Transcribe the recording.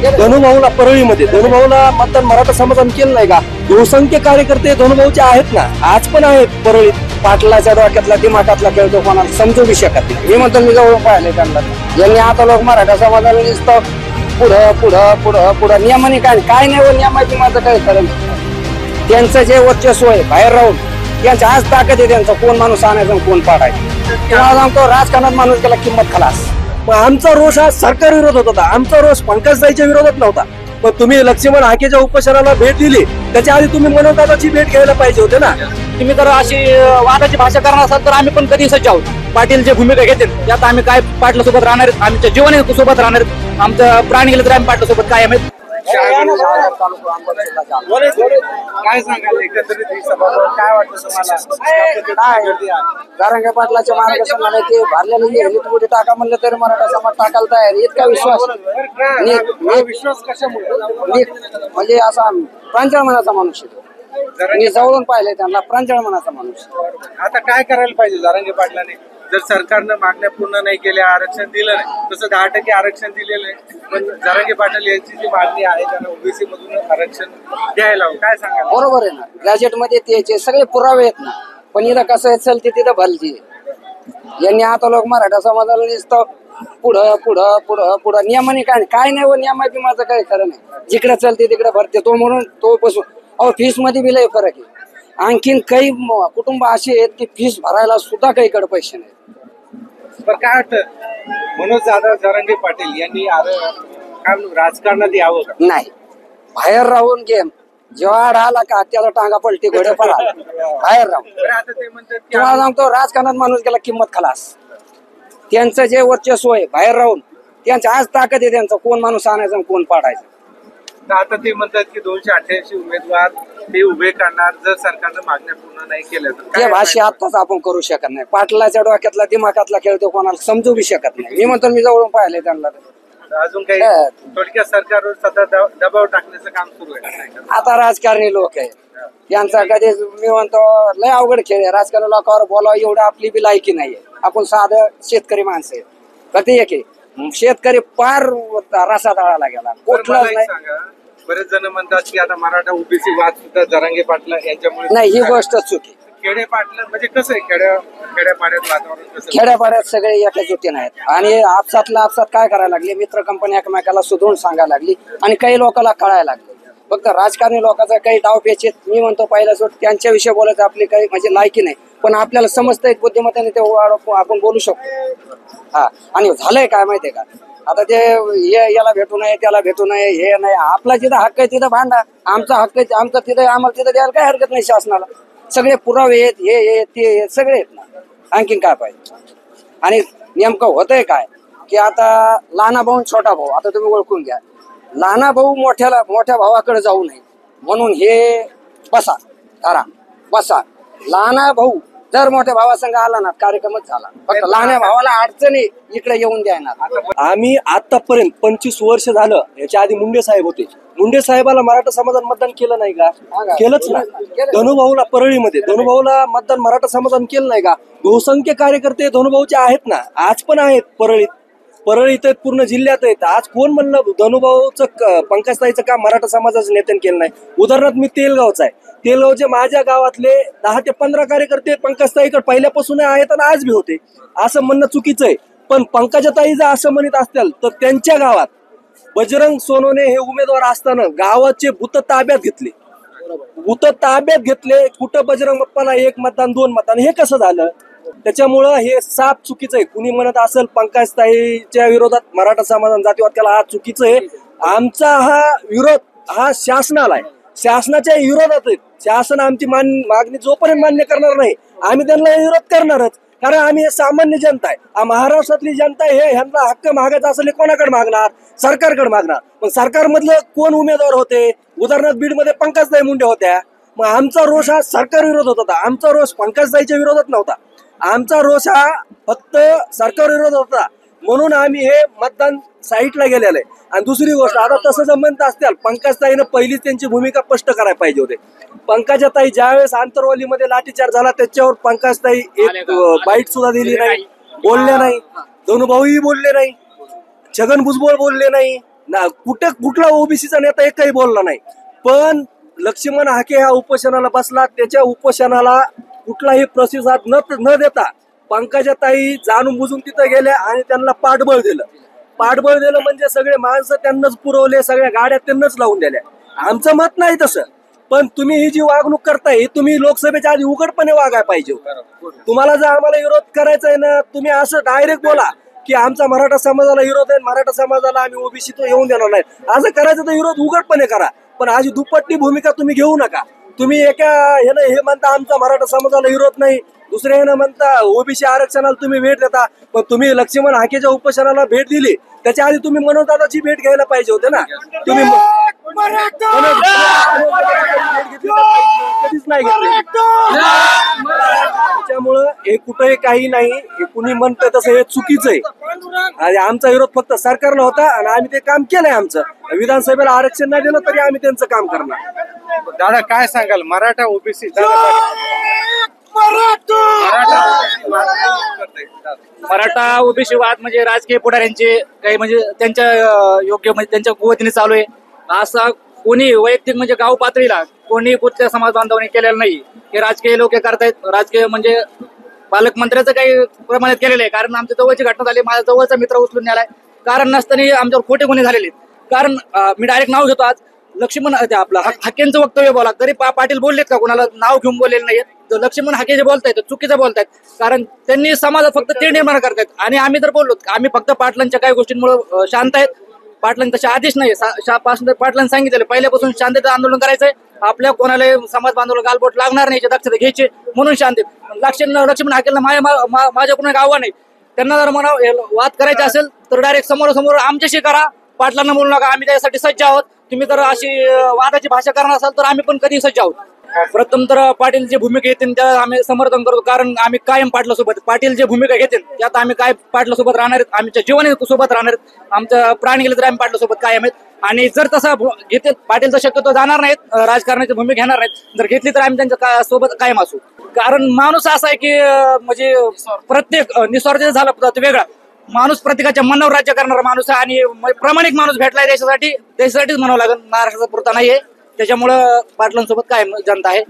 धनुभाऊला परळीमध्ये धनुभाऊला मतदान मराठा समाजाने केलं नाही का? बहुसंख्य कार्यकर्ते धनुभाऊचे आहेत ना, आज पण आहेत परळीत. पाटलाच्या डोक्यातला दिमागातला खेळतो कोणाला समजू बी शकत नाही. मी म्हणतो मी जवळ पाहिले त्यांना, यांनी आता लोक मराठा समाजाला नुसतं पुढं पुढं पुढं पुढं नियमाने काय नाही व नियमाची माझं काय खरं नाही. त्यांचं जे वर्चस्व आहे बाहेर राहून त्यांच्या आज ताकद आहे त्यांचा, कोण माणूस आणायचा कोण पाडायचा. तुम्हाला सांगतो राजकारणात माणूस गेला किंमत खलास. आमचा रोष हा सरकार विरोधात होता, आमचा रोष पंकजताईच्या विरोधात नव्हता. पण तुम्ही लक्ष्मण हाकेच्या उपोषणाला भेट दिली, त्याच्या आधी तुम्ही मनोदादाची भेट घ्यायला पाहिजे होते ना. तुम्ही जर अशी वादाची भाषा करणार असाल तर आम्ही पण कधी सज्ज आहोत. पाटील जे भूमिका घेतील त्यात आम्ही काय पाटला सोबत राहणार आहेत, आमच्या जीवन सोबत राहणार आहेत. आमचं प्राण गेलं तर आम्ही पाटला सोबत काय आम्ही काय सांगाल एकंदरीत ही सभा काय वाटतं तुम्हाला? जरांगे पाटलाच्या मार्गदर्शनाने ते भरलेले टाका म्हणलं तरी मराठा समाज टाकायला तयार. इतका विश्वास विश्वास कशामुळे? म्हणजे असा प्रांजळ मनाचा माणूस आहे. मी जवळून पाहिलंय त्यांना, प्रांजळ मनाचा माणूस. आता काय करायला पाहिजे जरांगे पाटलाने? जर सरकारनं मागण्या पूर्ण नाही केल्या, आरक्षण दिलं नाही, तसं 10% आरक्षण दिलेलं आहे, पण जरांगे पाटील यांची जी मागणी आहे त्यांना ओबीसी मधून आरक्षण द्यायला हवं. काय सांगा? बरोबर आहे ना, गॅजेट मध्ये त्याचे सगळे पुरावे आहेत ना, पण इथं कसं चलते तिथं भलती. यांनी आता लोक मराठा समाजाला नुसतं पुढं पुढं पुढं पुढं नियमाने काय नाही व नियमाची माझं काही खरं नाही. जिकडे चलते तिकडे भरते तो म्हणून तो बसून. अहो फीस मध्ये बी लय फरक आहे. आणखीन काही कुटुंब असे आहेत की फीस भरायला सुद्धा काहीकडे पैसे नाही. पण काय वाटतं मनोज दादा जरांगे पाटील यांनी राजकारणात यावं का? नाही, बाहेर राहून गेम जेव्हा आला का त्याला टांगा पलटी घोडे पडा बाहेर राहून. आता ते म्हणतात तुम्हाला सांगतो राजकारणात माणूस गेला किंमत खलास. त्यांचं जे वर्चस्व आहे बाहेर राहून त्यांच्या आज ताकद आहे त्यांचा, कोण माणूस आणायचा कोण पाडायचा. आता ते म्हणतात की 288 उमेदवार ते उभे करणार जर सरकारनं मागण्या पूर्ण नाही केल्या तर. ते भाषा आताच आपण करू शकत नाही. पाटलाच्या डोक्यातला दिमागातला खेळतो कोणाला समजू बी शकत नाही. मी म्हणतो मी जवळून पाहिले त्यांना. अजून काही थोडक्यात सरकारवर सध्या दबाव टाकण्याचं काम सुरू आहे. आता राजकारणी लोक आहे त्यांचा कधी मी म्हणतो लय अवघड खेळ आहे. राजकारणी लोकांवर बोलावं एवढं आपली बी लायकी नाहीये. आपण साधं शेतकरी माणसं आहे. कधी एक शेतकरी पार रसा तळाला गेला कुठलाच नाही. बरेच जण म्हणतात की आता मराठा ओबीसी वाद सुद्धा जरांगे पाटला यांच्यामुळे नाही, ही गोष्ट चुकी. खेडे पाटला म्हणजे कसं आहे खेड्यापाड्यात वातावरण कसं? खेड्यापाड्यात सगळे एका जुटीने आहेत आणि आपसात काय करायला लागले, मित्र कंपनी एकमेकाला सुधरून सांगायला लागली आणि काही लोकांना कळायला लागले. फक्त राजकारणी लोकांचा काही डावपेच आहेत. मी म्हणतो पहिला सोड त्यांच्याविषयी बोलायचं आपली काही म्हणजे लायकी नाही, पण आपल्याला समजतंय बुद्धिमत्तेने ते आपण बोलू शकतो. हा, आणि झालंय काय माहितीये का, आता ते याला भेटू नये त्याला भेटू नये हे नाही. आपला जिथं हक्क आहे तिथं भांडा, आमचा हक्क आहे आमचा तिथं आम्हाला तिथं द्यायला काही हरकत नाही. शासनाला सगळे पुरावे आहेत, हे ते सगळे आहेत ना. आणखीन काय पाहिजे? आणि नेमकं होतंय काय की आता लहाना भाऊ छोटा भाऊ, आता तुम्ही ओळखून घ्या. लहाना भाऊ मोठ्या भावाकडे जाऊ नये म्हणून हे बसा धरा बसा. लहाना भाऊ जर मोठ्या भावासंग आला ना कार्यक्रमच झाला. फक्त लहान्या भावाला अडचणी इकडे येऊन द्यायणार. आम्ही आतापर्यंत 25 वर्ष झालं. याच्या आधी मुंडे साहेब होते. मुंडे साहेबाला मराठा समाजाने मतदान केलं नाही का? केलंच ना. धनुभाऊला परळीमध्ये धनुभाऊला मतदान मराठा समाजाने केलं नाही का? बहुसंख्य कार्यकर्ते धनुभाऊचे आहेत ना, आज पण आहेत परळीत. परळीत पूर्ण जिल्ह्यात आहेत. आज कोण म्हणलं धनुभाऊचं पंकजताईचं काम मराठा समाजाच्या नेत्याने केलं नाही? उदाहरणार्थ मी तेलगावचा आहे. तेलगावचे माझ्या गावातले 10 ते 15 कार्यकर्ते पंकजताईकडे पहिल्यापासून आहेत आणि आज बी होते. असं म्हणणं चुकीचं आहे. पण पंकजाताई जर असं म्हणत असतील तर त्यांच्या गावात बजरंग सोनवणे हे उमेदवार असताना गावाचे भूत ताब्यात घेतले. कुठं बजरंग बाप्पाला 1 मतदान 2 मतदान हे कसं झालं? त्याच्यामुळं हे साफ चुकीचं आहे. कुणी म्हणत असेल पंकजताईच्या विरोधात मराठा समाजाने जातीवाद केला, हा चुकीचं आहे. आमचा हा विरोध हा शासनाला आहे, शासनाच्या विरोधात आहे. शासन आमची मागणी जोपर्यंत मान्य करणार नाही आम्ही त्यांना विरोध करणारच. कारण आम्ही हे सामान्य जनता आहे, महाराष्ट्रातली जनता आहे. ह्यांना हक्क मागायचा असेल कोणाकडे मागणार? सरकारकडे मागणार. पण सरकारमधलं कोण उमेदवार होते? उदाहरणार्थ बीडमध्ये पंकजताई मुंडे होत्या. मग आमचा रोष हा सरकार विरोधात होता. आमचा रोष पंकजताईच्या विरोधात नव्हता. आमचा रोष हा फक्त सरकार विरोधात होता. म्हणून आम्ही हे मतदान साईटला गेलेलं आहे. आणि दुसरी गोष्ट, आता तसं जर म्हणत असतील पंकजताईनं पहिलीच त्यांची भूमिका स्पष्ट करायला पाहिजे होते. पंकजाताई ज्यावेळेस आंतरवालीमध्ये लाठीचार्ज झाला त्याच्यावर पंकजताई एक बाईट सुद्धा दिली नाही, बोलल्या नाही. धनुभाऊही बोलले नाही, छगन भुजबळ बोलले नाही, कुठला ओबीसीचा नेता एकही बोलला नाही. पण लक्ष्मण हाके ह्या उपोषणाला बसला, त्याच्या उपोषणाला कुठलाही प्रतिसाद न देता पंकजाताई जाणून बुजून तिथं गेल्या आणि त्यांना पाठबळ दिलं. पाठबळ दिलं म्हणजे सगळे माणसं त्यांनाच पुरवले, सगळ्या गाड्या त्यांनाच लावून दिल्या. आमचं मत नाही तसं, पण तुम्ही ही जी वागणूक करताय ही तुम्ही लोकसभेच्या आधी उघडपणे वागायला पाहिजे. तुम्हाला जर आम्हाला विरोध करायचा आहे ना, तुम्ही असं डायरेक्ट बोला की आमचा मराठा समाजाला विरोध आहे, मराठा समाजाला आम्ही ओबीसी तो येऊन देणार नाही. असं करायचं तर विरोध उघडपणे करा, पण अशी दुपट्टी भूमिका तुम्ही घेऊ नका. तुम्ही एका हे म्हणता आमचा मराठा समाजाला विरोध नाही, दुसऱ्या ह्यानं म्हणता ओबीसी आरक्षणाला तुम्ही भेट देता. पण तुम्ही लक्ष्मण हाकेच्या उपोषणाला भेट दिली, त्याच्या आधी तुम्ही मनोजदादाची भेट घ्यायला पाहिजे होते ना. तुम्ही कधीच नाही घेतली. त्याच्यामुळं हे कुठंही काही नाही, हे कुणी म्हणतं तसं हे चुकीचं आहे. आणि आमचा विरोध फक्त सरकारला होता आणि आम्ही ते काम केलंय. आमचं विधानसभेला आरक्षण नाही दिलं तरी आम्ही त्यांचं काम करणार. दादा काय सांगाल मराठा ओबीसी मराठा ओबीसी वाद म्हणजे राजकीय पुढाऱ्यांचे काही म्हणजे त्यांच्या योग्य म्हणजे त्यांच्या कुवतीने चालू आहे. असा कोणी वैयक्तिक म्हणजे गाव पातळीला कोणी कुठल्या समाज बांधवांनी केलेलं नाही. हे राजकीय लोक करतायत. राजकीय म्हणजे पालकमंत्र्याचं काही प्रमाणात केलेलं आहे. कारण आमच्या जवळची घटना झाली, माझ्या जवळचा मित्र उचलून न्यालाय. कारण नसताना आमच्यावर खोटे गुन्हे झालेले आहेत. कारण मी डायरेक्ट नाव घेतो, आज लक्ष्मण आपलं हाकेंचं वक्तव्य बोला तरी पाटील बोललेत का? कोणाला नाव घेऊन बोललेलं नाहीत. लक्ष्मण हाके जे बोलतायत चुकीचं बोलतायत, कारण त्यांनी समाजात फक्त ते निर्माण करतायत. आणि आम्ही तर बोललो आम्ही फक्त पाटलांच्या काही गोष्टींमुळे शांत आहेत. पाटलांनी तसे आदेश नाही, पाटलांनी सांगितलेलं पहिल्यापासून शांततेचं आंदोलन करायचंय. आपल्या कोणाला समाज बांधवाला गालबोट लागणार नाही, दक्षता घ्यायची म्हणून शांत. लक्ष्मण हाकेला माझ्याकडून एक आव्हान आहे, त्यांना जर मला वाद करायचा असेल तर डायरेक्ट समोर आमच्याशी करा, पाटलांना बोलू नका. आम्ही त्यासाठी सज्ज आहोत. तुम्ही जर अशी वादाची भाषा करणार असाल तर आम्ही पण कधी सज्ज आहोत. प्रथम तर पाटील जे भूमिका घेतील त्या आम्ही समर्थन करतो, कारण आम्ही कायम पाटलासोबत. पाटील जे भूमिका घेतील त्यात आम्ही काय पाटलासोबत राहणार आहेत, आमच्या जीवनाने सोबत राहणार आहेत. आमचं प्राण गेले तर आम्ही पाटलासोबत कायम आहेत. आणि जर तसा घेतील पाटील तर शक्यतो जाणार नाहीत, राजकारणाची भूमिका घेणार नाहीत. जर घेतली तर आम्ही त्यांच्या सोबत कायम असू. कारण माणूस असा आहे की म्हणजे प्रत्येक निस्वार्थ झाला वेगळा माणूस, प्रत्येकाच्या मनावर राज्य करणारा माणूस आहे. आणि प्रामाणिक माणूस भेटलाय देशासाठीच म्हणावं लागेल, महाराष्ट्राचा पुरता नाहीये. त्याच्यामुळं पाटलांसोबत कायम जनता आहे.